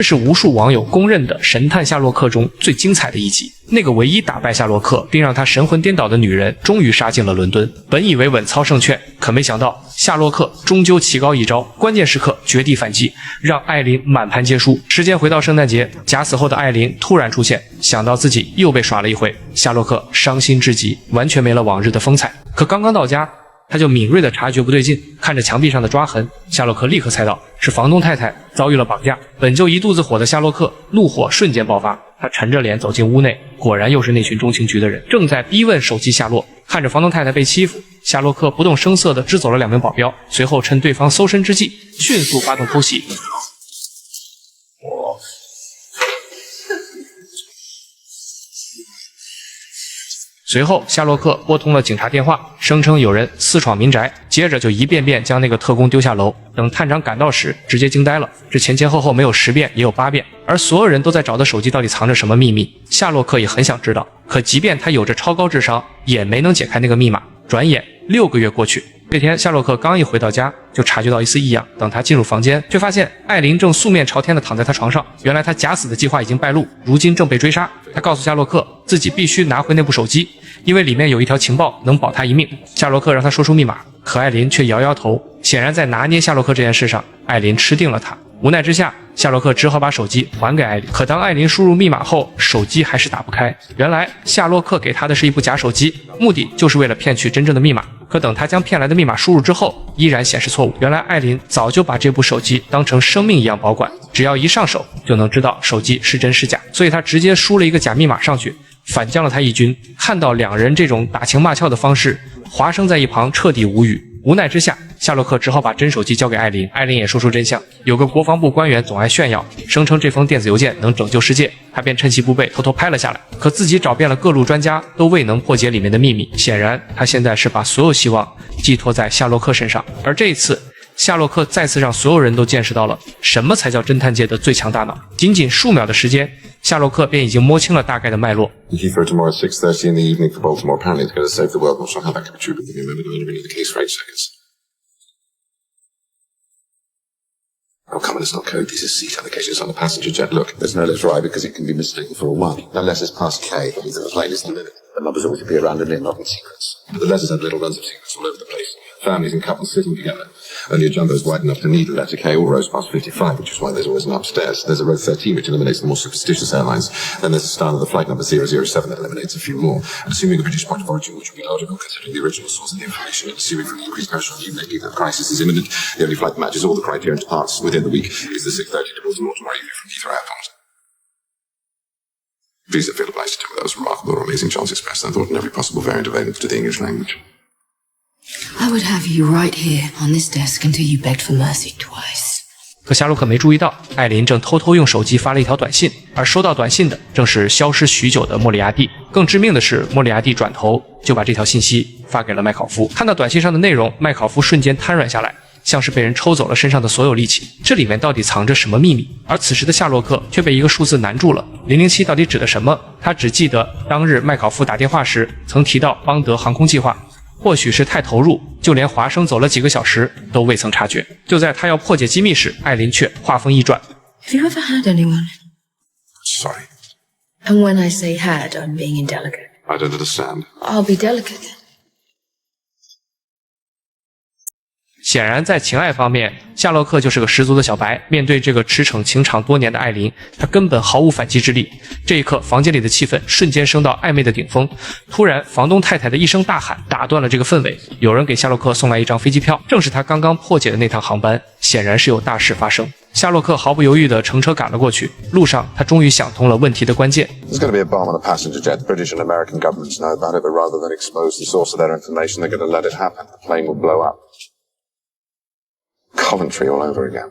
这是无数网友公认的《神探夏洛克》中最精彩的一集。那个唯一打败夏洛克并让他神魂颠倒的女人，终于杀进了伦敦。本以为稳操胜券，可没想到夏洛克终究棋高一招，关键时刻绝地反击，让艾琳满盘皆输。时间回到圣诞节，假死后的艾琳突然出现，想到自己又被耍了一回，夏洛克伤心至极，完全没了往日的风采。可刚刚到家，他就敏锐地察觉不对劲，看着墙壁上的抓痕，夏洛克立刻猜到是房东太太遭遇了绑架。本就一肚子火的夏洛克怒火瞬间爆发，他沉着脸走进屋内，果然又是那群中情局的人，正在逼问手机夏洛。看着房东太太被欺负，夏洛克不动声色地支走了2名保镖，随后趁对方搜身之际，迅速发动偷袭。随后，夏洛克拨通了警察电话，声称有人私闯民宅，接着就一遍遍将那个特工丢下楼。等探长赶到时，直接惊呆了，这前前后后没有10遍也有8遍，而所有人都在找的手机到底藏着什么秘密。夏洛克也很想知道，可即便他有着超高智商，也没能解开那个密码。转眼6个月过去，这天夏洛克刚一回到家，就察觉到一丝异样。等他进入房间，却发现艾琳正素面朝天地躺在他床上。原来他假死的计划已经败露，如今正被追杀。他告诉夏洛克，自己必须拿回那部手机，因为里面有一条情报能保他一命。夏洛克让他说出密码，可艾琳却摇摇头。显然在拿捏夏洛克这件事上，艾琳吃定了他。无奈之下，夏洛克只好把手机还给艾琳。可当艾琳输入密码后，手机还是打不开。原来夏洛克给他的是一部假手机，目的就是为了骗取真正的密码。可等他将骗来的密码输入之后，依然显示错误。原来艾琳早就把这部手机当成生命一样保管，只要一上手就能知道手机是真是假，所以他直接输了一个假密码上去，反将了他一军。看到2人这种打情骂俏的方式，华生在一旁彻底无语。无奈之下，夏洛克只好把真手机交给艾琳。艾琳也说出真相，有个国防部官员总爱炫耀，声称这封电子邮件能拯救世界，他便趁其不备偷偷拍了下来。可自己找遍了各路专家，都未能破解里面的秘密。显然他现在是把所有希望寄托在夏洛克身上。而这一次，夏洛克再次让所有人都见识到了什么才叫侦探界的最强大脑。仅仅数秒的时间，夏洛克便已经摸清了大概的脉络。Heathrow tomorrow at 6:30 in the evening for Baltimore. Apparently it's going to save the world. Not sure how that could be true, but give me a moment to interview the case for 8 seconds. Oh, come on, it's not code. These are seat allocations on the passenger jet. Look, there's no letter I because it can be mistaken for a 1. No letters past K. That means that the plane is delivered. The numbers always appear randomly and not in sequence. But the letters have little runs of sequence all over the place. Families and couples sitting together. Only a jumbo is wide enough to need a letter K or rows past 55, which is why there's always an upstairs. There's a row 13, which eliminates the more superstitious airlines. Then there's a star of the flight number 007 that eliminates a few more. And assuming a British point of origin, which would be logical considering the original source of the information, and assuming from the increased pressure on humanity that the crisis is imminent, the only flight that matches all the criteria and departs within the week is the 6:30 to Baltimore tomorrow evening from Heathrow Airport. Please don't feel obliged to tell me that was remarkable or amazing chance expressed and thought in every possible variant available to the English language. I would have you right here on this desk until you begged for mercy twice. 可夏洛克没注意到，艾琳正偷偷用手机发了一条短信，而收到短信的正是消失许久的莫里亚蒂。更致命的是，莫里亚蒂转头就把这条信息发给了麦考夫。看到短信上的内容，麦考夫瞬间瘫软下来，像是被人抽走了身上的所有力气。这里面到底藏着什么秘密？而此时的夏洛克却被一个数字难住了。007到底指的什么？他只记得当日麦考夫打电话时曾提到邦德航空计划。或许是太投入，就连华生走了几个小时都未曾察觉。就在他要破解机密时，艾琳却话锋一转。Have you ever had anyone? Sorry. And when I say had, I'm being indelicate. I don't understand. I'll be delicate. 显然在情爱方面，夏洛克就是个十足的小白。面对这个驰骋情场多年的艾琳，他根本毫无反击之力。这一刻，房间里的气氛瞬间升到暧昧的顶峰。突然，房东太太的一声大喊打断了这个氛围。有人给夏洛克送来一张飞机票，正是他刚刚破解的那趟航班，显然是有大事发生。夏洛克毫不犹豫地乘车赶了过去。路上，他终于想通了问题的关键。There's going to be a bomb on a passenger jet. The British and American governments know about it, but rather than expose the source of their information, they're going to let it happen. The plane will blow up. Coventry all over again.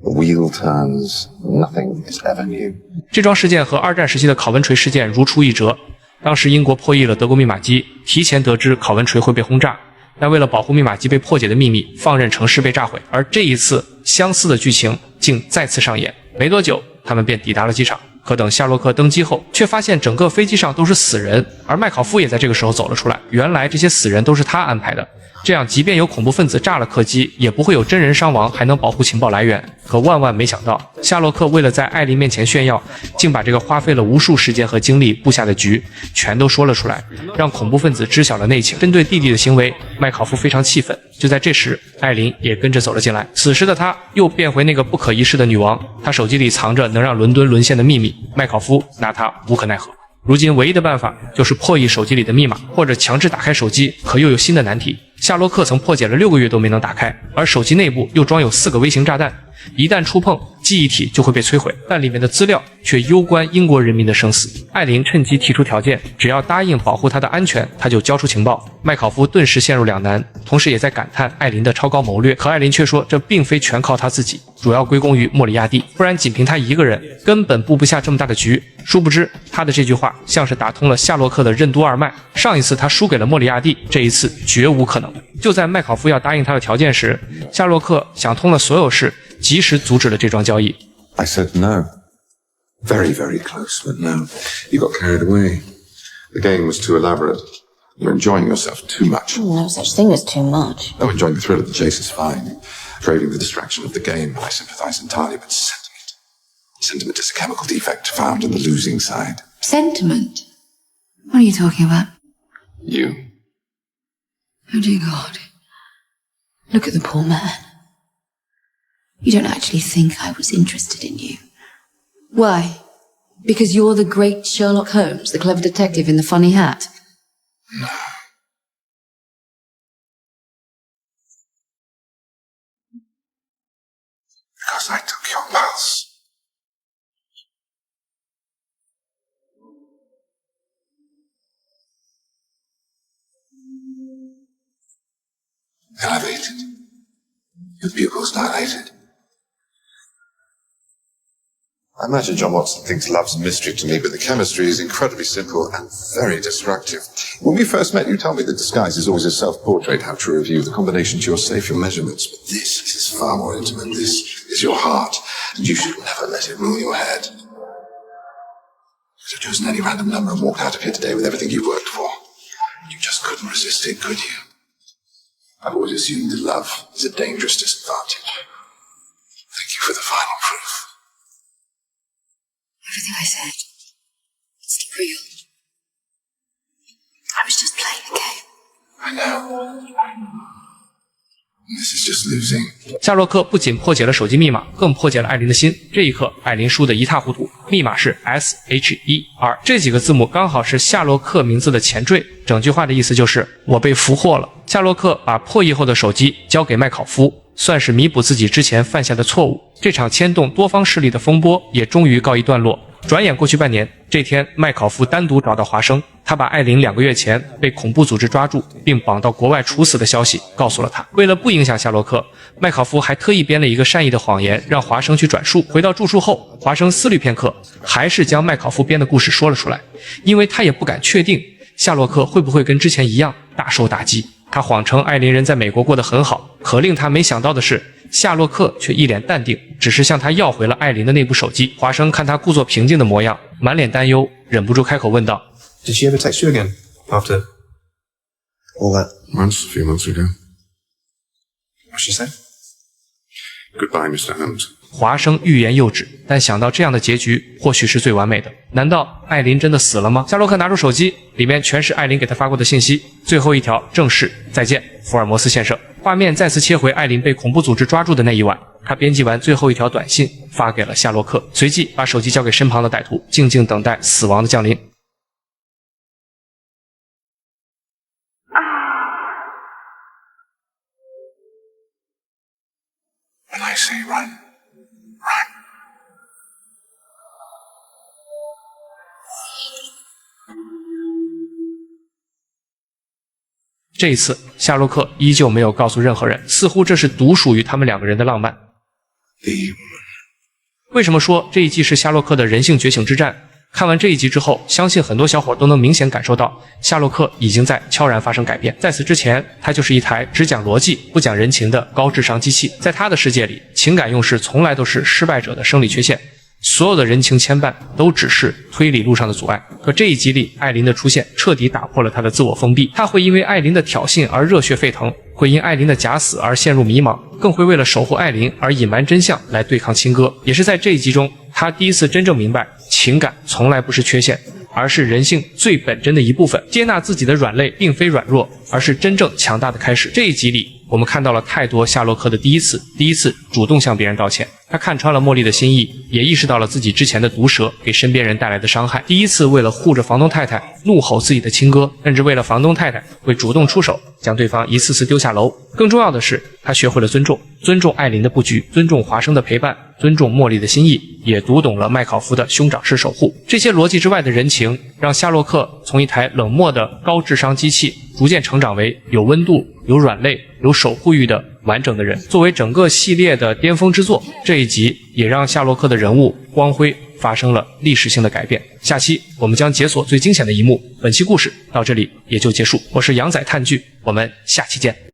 The wheel turns. Nothing is ever new. 这桩事件和2战时期的考文垂事件如出一辙。当时英国破译了德国密码机，提前得知考文垂会被轰炸，但为了保护密码机被破解的秘密，放任城市被炸毁。而这一次，相似的剧情竟再次上演。没多久，他们便抵达了机场。可等夏洛克登机后，却发现整个飞机上都是死人，而麦考夫也在这个时候走了出来。原来这些死人都是他安排的。这样即便有恐怖分子炸了客机，也不会有真人伤亡，还能保护情报来源。可万万没想到，夏洛克为了在艾琳面前炫耀，竟把这个花费了无数时间和精力布下的局全都说了出来，让恐怖分子知晓了内情。针对弟弟的行为，麦考夫非常气愤。就在这时，艾琳也跟着走了进来。此时的她又变回那个不可一世的女王，她手机里藏着能让伦敦沦陷的秘密，麦考夫拿她无可奈何。如今唯一的办法就是破译手机里的密码，或者强制打开手机。可又有新的难题，夏洛克曾破解了6个月都没能打开，而手机内部又装有4个微型炸弹，一旦触碰，记忆体就会被摧毁，但里面的资料却攸关英国人民的生死。艾琳趁机提出条件，只要答应保护他的安全，他就交出情报。麦考夫顿时陷入两难，同时也在感叹艾琳的超高谋略。可艾琳却说，这并非全靠他自己，主要归功于莫里亚蒂，不然仅凭他一个人根本布不下这么大的局。殊不知，他的这句话像是打通了夏洛克的任督二脉。上一次他输给了莫里亚蒂，这一次绝无可能。就在麦考夫要答应他的条件时，夏洛克想通了所有事，及时阻止了这桩交易。 I said no. Very, very close, but no. You got carried away. The game was too elaborate. You're enjoying yourself too much. No such thing as too much. Oh, enjoying the thrill of the chase is fine. Craving the distraction of the game, I sympathize entirely, but sentiment. Sentiment is a chemical defect found in the losing side. Sentiment? What are you talking about? You. Oh dear God. Look at the poor man. You don't actually think I was interested in you. Why? Because you're the great Sherlock Holmes, the clever detective in the funny hat? No. Because I took your pulse. Elevated. Your pupils dilated. I imagine John Watson thinks love's a mystery to me, but the chemistry is incredibly simple and very destructive. When we first met, you told me that disguise is always a self-portrait. How true of you. The combination's your safe, your measurements. But this is far more intimate. This is your heart, and you should never let it rule your head. You could have chosen any random number and walked out of here today with everything you worked for. You just couldn't resist it, could you? I've always assumed that love is a dangerous disadvantage. Thank you for the final proof. Everything I said, it's real. I was just playing a game. I know. This is just losing. 夏洛克不仅破解了手机密码，更破解了艾琳的心。这一刻，艾琳输得一塌糊涂。密码是 SHER， 这几个字母刚好是夏洛克名字的前缀。整句话的意思就是我被俘获了。夏洛克把破译后的手机交给麦考夫，算是弥补自己之前犯下的错误。这场牵动多方势力的风波也终于告一段落。转眼过去半年，这天麦考夫单独找到华生，他把艾琳2个月前被恐怖组织抓住并绑到国外处死的消息告诉了他。为了不影响夏洛克，麦考夫还特意编了一个善意的谎言，让华生去转述。回到住处后，华生思虑片刻，还是将麦考夫编的故事说了出来，因为他也不敢确定夏洛克会不会跟之前一样大受打击。他谎称艾琳人在美国过得很好，可令他没想到的是，夏洛克却一脸淡定，只是向他要回了艾琳的那部手机。华生看他故作平静的模样，满脸担忧，忍不住开口问道 Did she ever text you again after all that? Once, a few months ago. What she said? Goodbye, Mr. Holmes. 华生欲言又止，但想到这样的结局或许是最完美的。难道艾琳真的死了吗？夏洛克拿出手机，里面全是艾琳给他发过的信息，最后一条正是再见，福尔摩斯先生。画面再次切回艾琳被恐怖组织抓住的那一晚，他编辑完最后一条短信发给了夏洛克，随即把手机交给身旁的歹徒，静静等待死亡的降临。When I say run, run. 这一次，夏洛克依旧没有告诉任何人，似乎这是独属于他们2个人的浪漫。为什么说这一季是夏洛克的人性觉醒之战？看完这一集之后，相信很多小伙都能明显感受到，夏洛克已经在悄然发生改变。在此之前，他就是一台只讲逻辑不讲人情的高智商机器。在他的世界里，情感用事从来都是失败者的生理缺陷，所有的人情牵绊都只是推理路上的阻碍。可这一集里，艾琳的出现彻底打破了他的自我封闭。他会因为艾琳的挑衅而热血沸腾，会因艾琳的假死而陷入迷茫，更会为了守护艾琳而隐瞒真相来对抗亲哥。也是在这一集中，他第一次真正明白，情感从来不是缺陷，而是人性最本真的一部分。接纳自己的软肋并非软弱，而是真正强大的开始。这一集里，我们看到了太多夏洛克的第一次主动向别人道歉。他看穿了茉莉的心意，也意识到了自己之前的毒舌给身边人带来的伤害。第一次为了护着房东太太怒吼自己的亲哥，甚至为了房东太太会主动出手将对方一次次丢下楼。更重要的是，他学会了尊重艾琳的布局，尊重华生的陪伴，尊重茉莉的心意，也读懂了麦考夫的兄长式守护。这些逻辑之外的人情，让夏洛克从一台冷漠的高智商机器逐渐成长为有温度、有软肋、有守护欲的完整的人。作为整个系列的巅峰之作，这一集也让夏洛克的人物光辉发生了历史性的改变。下期我们将解锁最惊险的一幕，本期故事到这里也就结束。我是羊仔探剧，我们下期见。